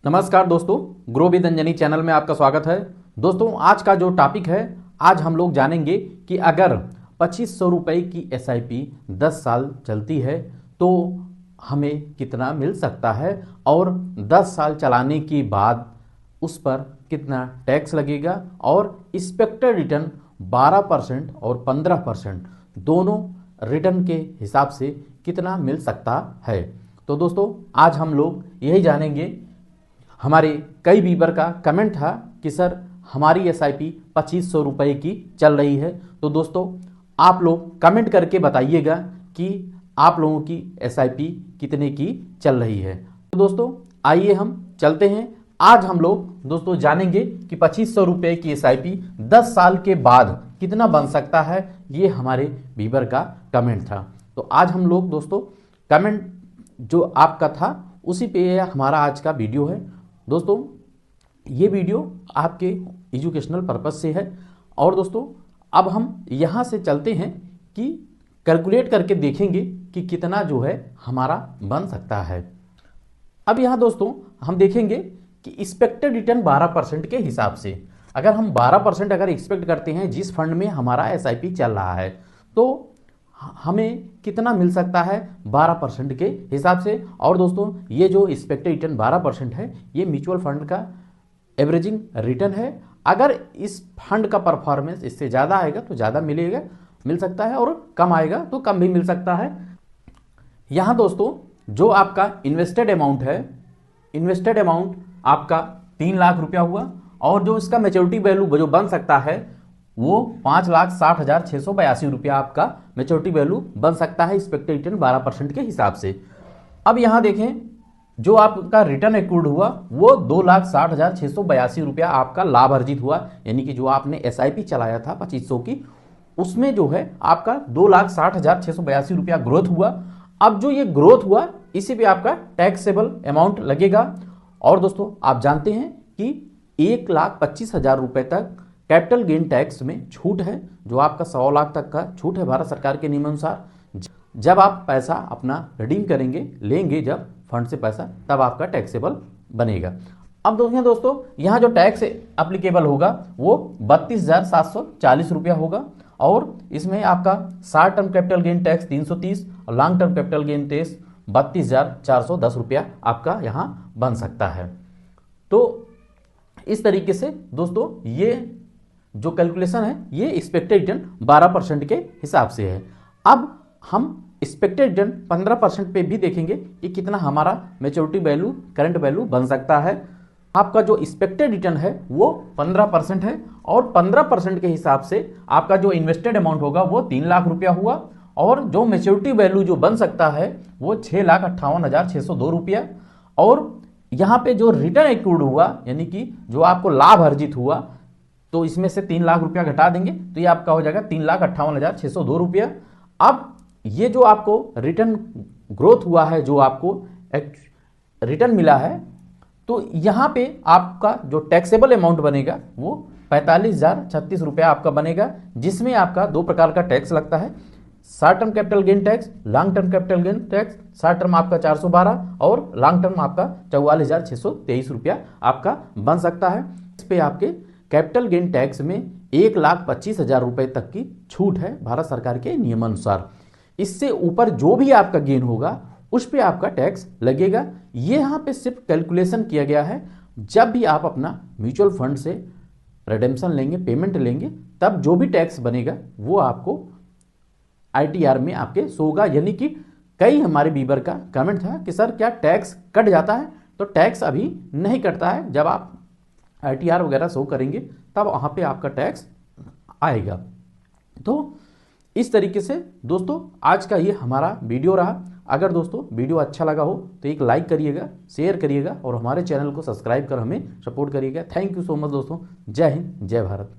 नमस्कार दोस्तों, grow with Anjani channel में आपका स्वागत है। दोस्तों, आज का जो टॉपिक है, आज हम लोग जानेंगे कि अगर 2500 रुपये की SIP 10 साल चलती है तो हमें कितना मिल सकता है और 10 साल चलाने के बाद उस पर कितना टैक्स लगेगा और एक्सपेक्टेड रिटर्न 12% और 15% दोनों रिटर्न के हिसाब से कितना मिल सकता है। तो दोस्तों, आज हम लोग यही जानेंगे। हमारे कई व्यूअर का कमेंट था कि सर हमारी SIP 2500 रुपये की चल रही है। तो दोस्तों, आप लोग कमेंट करके बताइएगा कि आप लोगों की SIP कितने की चल रही है। तो दोस्तों, आइए हम चलते हैं। आज हम लोग दोस्तों जानेंगे कि 2500 रुपये की SIP 10 साल के बाद कितना बन सकता है। ये हमारे व्यूअर का कमेंट था। तो आज हम लोग दोस्तों कमेंट जो आपका था उसी पे हमारा आज का वीडियो है। दोस्तों, ये वीडियो आपके एजुकेशनल पर्पस से है। और दोस्तों, अब हम यहाँ से चलते हैं कि कैलकुलेट करके देखेंगे कि कितना जो है हमारा बन सकता है। अब यहाँ दोस्तों हम देखेंगे कि एक्सपेक्टेड रिटर्न 12% के हिसाब से अगर हम 12% अगर एक्सपेक्ट करते हैं जिस फंड में हमारा SIP चल रहा है तो हमें कितना मिल सकता है 12% के हिसाब से। और दोस्तों, ये जो एक्सपेक्टेड रिटर्न 12% है ये म्यूचुअल फंड का एवरेजिंग रिटर्न है। अगर इस फंड का परफॉर्मेंस इससे ज़्यादा आएगा तो ज़्यादा मिल सकता है और कम आएगा तो कम भी मिल सकता है। यहाँ दोस्तों जो आपका इन्वेस्टेड अमाउंट है, इन्वेस्टेड अमाउंट आपका 3 लाख रुपया हुआ और जो इसका मैच्योरिटी वैल्यू जो बन सकता है वो 5,60,682 रुपया आपका मैच्योरिटी वैल्यू बन सकता है एक्सपेक्टेड रिटर्न 12% के हिसाब से। अब यहाँ देखें, जो आपका रिटर्न एक्रूड हुआ वो 2,60,682 रुपया आपका लाभ अर्जित हुआ। यानी कि जो आपने SIP चलाया था 2500 की, उसमें जो है आपका 2,60,682 रुपया ग्रोथ हुआ। अब जो ये ग्रोथ हुआ इसी पे आपका टैक्सेबल अमाउंट लगेगा। और दोस्तों, आप जानते हैं कि 1,25,000 रुपये तक कैपिटल गेन टैक्स में छूट है, जो आपका 100 लाख तक का छूट है भारत सरकार के नियमानुसार। जब आप पैसा अपना रिडीम करेंगे, लेंगे जब फंड से पैसा, तब आपका टैक्सेबल बनेगा। अब दोस्तों यहाँ जो टैक्स एप्लीकेबल होगा वो 32,740 रुपया होगा और इसमें आपका short term capital gain tax 330 और long term capital gain tax 32,410 रुपया आपका यहाँ बन सकता है। तो इस तरीके से दोस्तों ये जो कैलकुलेशन है ये एक्सपेक्टेड रिटर्न 12% के हिसाब से है। अब हम एक्सपेक्टेड रिटर्न 15% पे भी देखेंगे कि कितना हमारा मैच्योरिटी वैल्यू, करंट वैल्यू बन सकता है। आपका जो एक्सपेक्टेड रिटर्न है वो 15% है और 15% के हिसाब से आपका जो इन्वेस्टेड अमाउंट होगा वो 3 लाख रुपया हुआ और जो मैच्योरिटी वैल्यू जो बन सकता है वो 6,58,602 रुपया। और यहाँ पे जो रिटर्न एक्रूड हुआ यानी कि जो आपको लाभ अर्जित हुआ तो इसमें से 3 लाख रुपया घटा देंगे तो ये आपका हो जाएगा 3,58,602 रुपया। अब ये जो आपको रिटर्न ग्रोथ हुआ है, जो आपको रिटर्न मिला है, तो यहाँ पे आपका जो टैक्सेबल अमाउंट बनेगा वो 45,036 रुपया आपका बनेगा, जिसमें आपका 2 प्रकार का टैक्स लगता है, short term capital gain tax, long term capital gain tax. Short term आपका 412 और लॉन्ग टर्म आपका 44,623 रुपया आपका बन सकता है। इस पे आपके कैपिटल गेन टैक्स में 1,25,000 रुपये तक की छूट है भारत सरकार के नियमानुसार। इससे ऊपर जो भी आपका गेन होगा उस पे आपका टैक्स लगेगा। ये यहाँ पे सिर्फ कैलकुलेशन किया गया है। जब भी आप अपना म्यूचुअल फंड से रिडेम्पशन लेंगे, पेमेंट लेंगे, तब जो भी टैक्स बनेगा वो आपको ITR में आपके शो होगा। यानी कि कई हमारे व्यूअर का कमेंट था कि सर क्या टैक्स कट जाता है? तो टैक्स अभी नहीं कटता है। जब आप ITR वगैरह शो करेंगे तब वहाँ पे आपका टैक्स आएगा। तो इस तरीके से दोस्तों आज का ये हमारा वीडियो रहा। अगर दोस्तों वीडियो अच्छा लगा हो तो एक लाइक करिएगा, शेयर करिएगा और हमारे चैनल को सब्सक्राइब कर हमें सपोर्ट करिएगा। थैंक यू सो मच दोस्तों। जय हिंद, जय भारत।